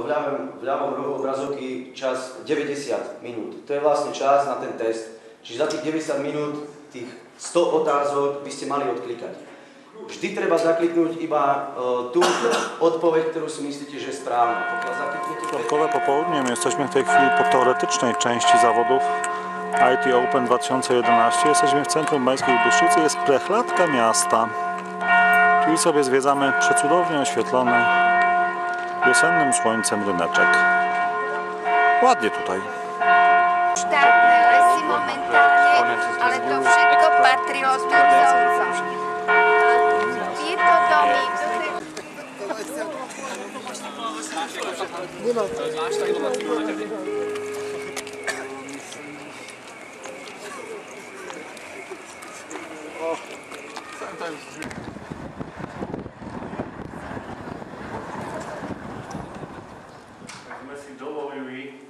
v ľavom rohu obrazovky čas 90 minút. To je vlastne čas na ten test. Čiže za tých 90 minút, tých 100 otázok by ste mali odklikať. Vždy treba zakliknúť iba tú odpoveď, ktorú si myslíte, že je správna. Pokiaľ zakliknete... Wtorkowe popołudnie, my jesteśmy w tej chwili po teoretycznej części zawodów IT Open 2011. Jesteśmy w centrum Miejskiej Bystrzycy, jest prechladka miasta. Czyli sobie zwiedzamy przecudownie oświetlony wiosennym słońcem ryneczek. Ładnie tutaj. Štátne lesy momentálne, ale to všetko patrilo zmocovcom. Tieto domy, sme si dovolili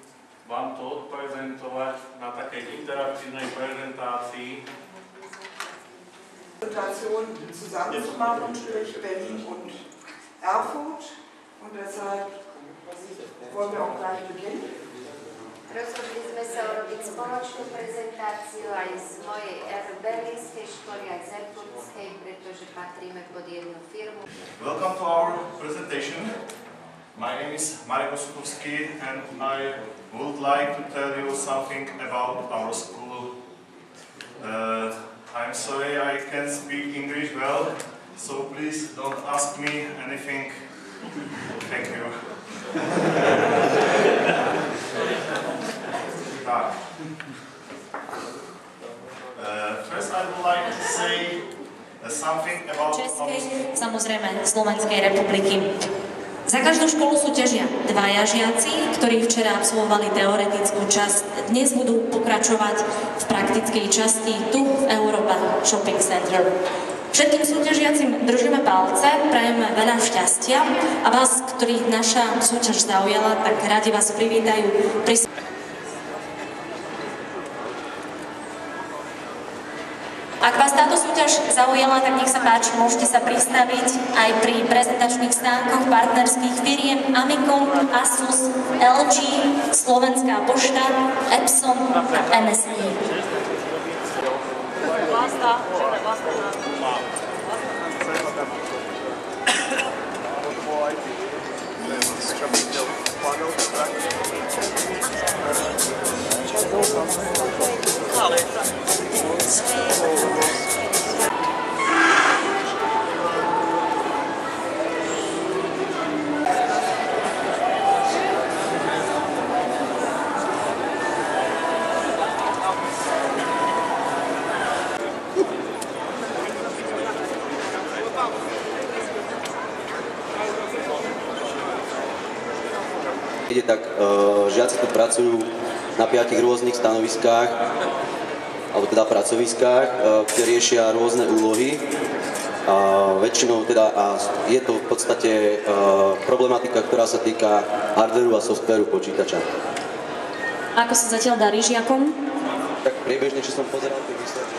vám to odprezentovať na takej interaktívnej prezentácii. Präsentation zusammenzumachen, sprich Berlin und Erfurt. Und deshalb wollen wir auch gleich beginnen. rozhodli sme sa urobiť spoločnú prezentáciu aj z mojej berlínskej školy, aj z erfurtskej, pretože patríme pod jednu firmu. Welcome to our presentation. My name is Marek Osuchowski and I would like to tell you something about our school. I'm sorry I can't speak English well, so please don't ask me anything. Thank you. First I would like to say something about Českej, samozrejme Slovenskej republiky. Za každú školu súťažia dvaja žiaci, ktorí včera absolvovali teoretickú časť. Dnes budú pokračovať v praktickej časti tu v Europa Shopping Center. Všetkým súťažiacim držíme palce, prajeme veľa šťastia a vás, ktorých naša súťaž zaujala, tak radi vás privítajú pri... Ak vás táto súťaž zaujala, tak nech sa páči, môžete sa pristaviť aj pri prezentačných stánkoch partnerských firiem Amicom, Asus, LG, Slovenská pošta, Epson a MSI. Tak žiaci tu pracujú na 5 rôznych stanoviskách, alebo teda pracoviskách, kde riešia rôzne úlohy. Väčšinou teda, a je to v podstate problematika, ktorá sa týka hardwareu a softwareu počítača. Ako sa zatiaľ darí žiakom? Tak priebežne, čo som pozeral tie výsledky.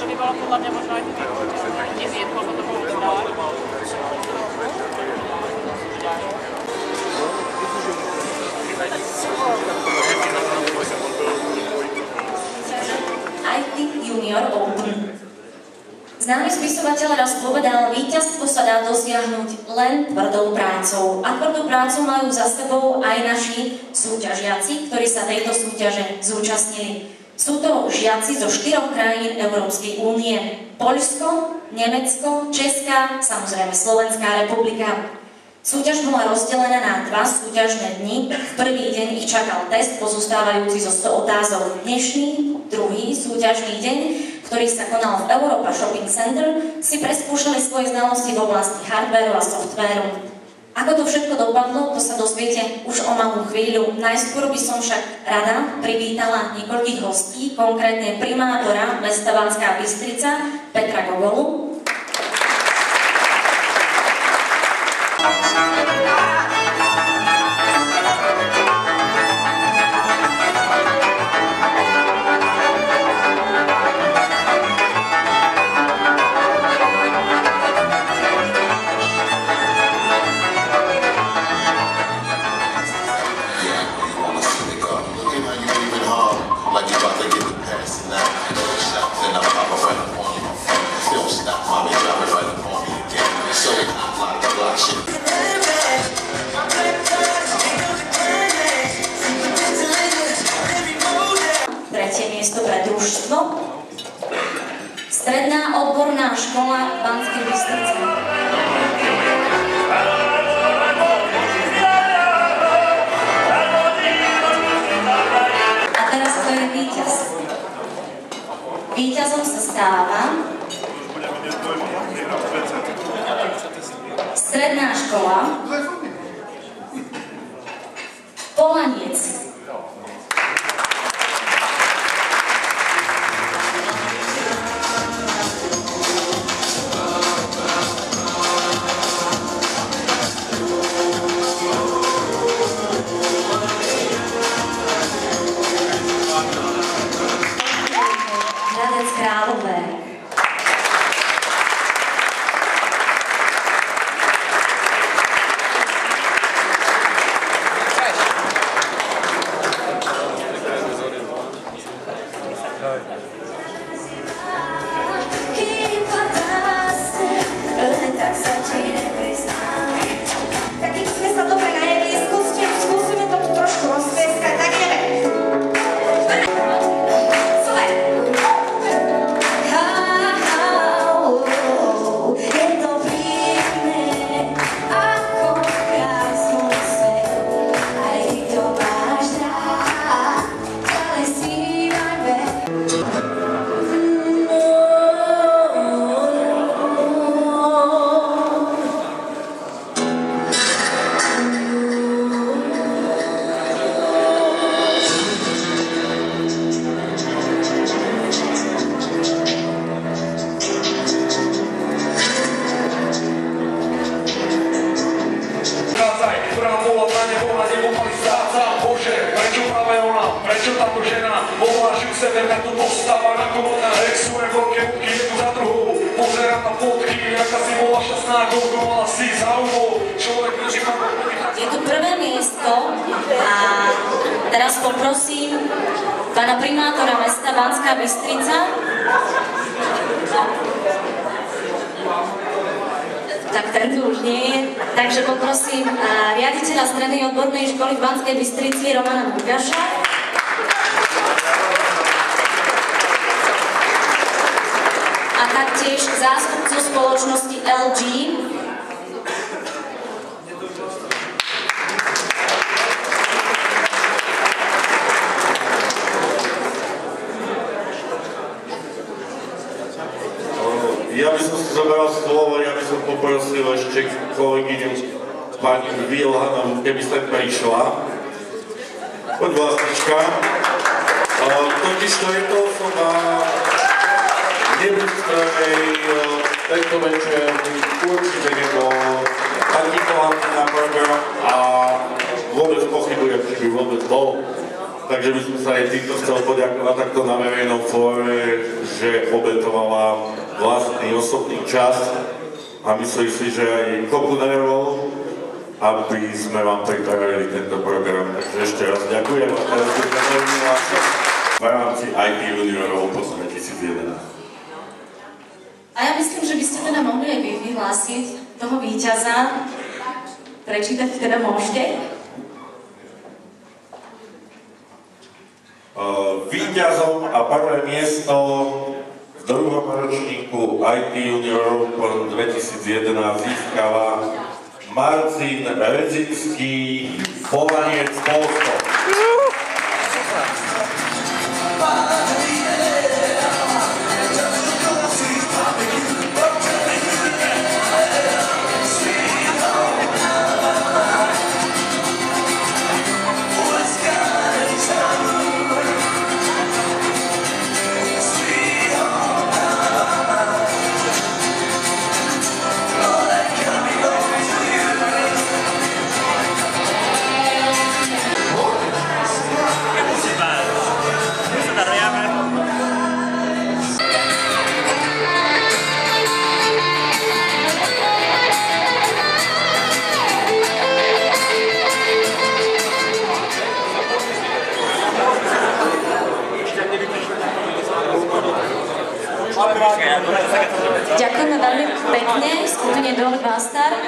To by bolo podľa mňa možno aj nezjedť, koľko to bolo vydávať. IT Junior Open. Známy spisovateľ raz povedal, víťazstvo sa dá dosiahnuť len tvrdou prácou. A tvrdú prácu majú za sebou aj naši súťažiaci, ktorí sa tejto súťaže zúčastnili. Sú to žiaci zo 4 krajín Európskej únie: Poľsko, Nemecko, Česká, samozrejme Slovenská republika. Súťaž bola rozdelená na 2 súťažné dni. V prvý deň ich čakal test pozostávajúci zo 100 otázok. Dnešný, druhý súťažný deň, ktorý sa konal v Europa Shopping Center, si preskúšali svoje znalosti v oblasti hardvéru a softvéru. Ako to všetko dopadlo, to sa dozviete už o malú chvíľu. Najskôr by som však rada privítala niekoľkých hostí, konkrétne primátora mesta Banská Bystrica Petra Gogolu. Tretie miesto pre družstvo. Stredná odborná škola Banskej Bystrice. A teraz to je víťaz. Víťazom sa stáva stredná škola Polaniec. Hradec Králové. Prečo táto žena mohla žiť sebe na to dostáva na kolona, exuje veľké ruky jednu za druhou, pozerá na fotky, aká si bola šťastná, koľko mala si záujmov, človek nežíva. Je tu prvé miesto a teraz poprosím pána primátora mesta Banská Bystrica. Tak tento už nie je. Takže poprosím riaditeľa Strednej odbornej školy v Banskej Bystrici Romana Burgaša. A taktiež zástupcu spoločnosti LG. Ja by som si zobral slovo, ja by som poprosil ešte kolegyňu pani Vilhanovú, keby sa prišla. Poď vlastnička. Totiž to je to osoba, nebudú ktorej tento večer určite nebol takýto na program a vôbec pochybujem, či by vôbec bol. Takže by som sa aj týmto chcel poďakovať takto na verejnom fóre, že obetovala vlastný osobný čas a myslím si, že aj kopu nervov, aby sme vám pripravili tento program. Takže ešte raz ďakujem a teraz by sme v rámci IT juniorov po 2011. A ja myslím, že by ste teda mohli aj vyhlásiť toho víťaza. Prečítať teda môžete. Víťazom a prvé miesto v v druhom ročníku IT Junior Open 2011 získava Marcin Redzinský, Polanec, Polsko. Ďakujeme veľmi pekne skupine Dole Bastard.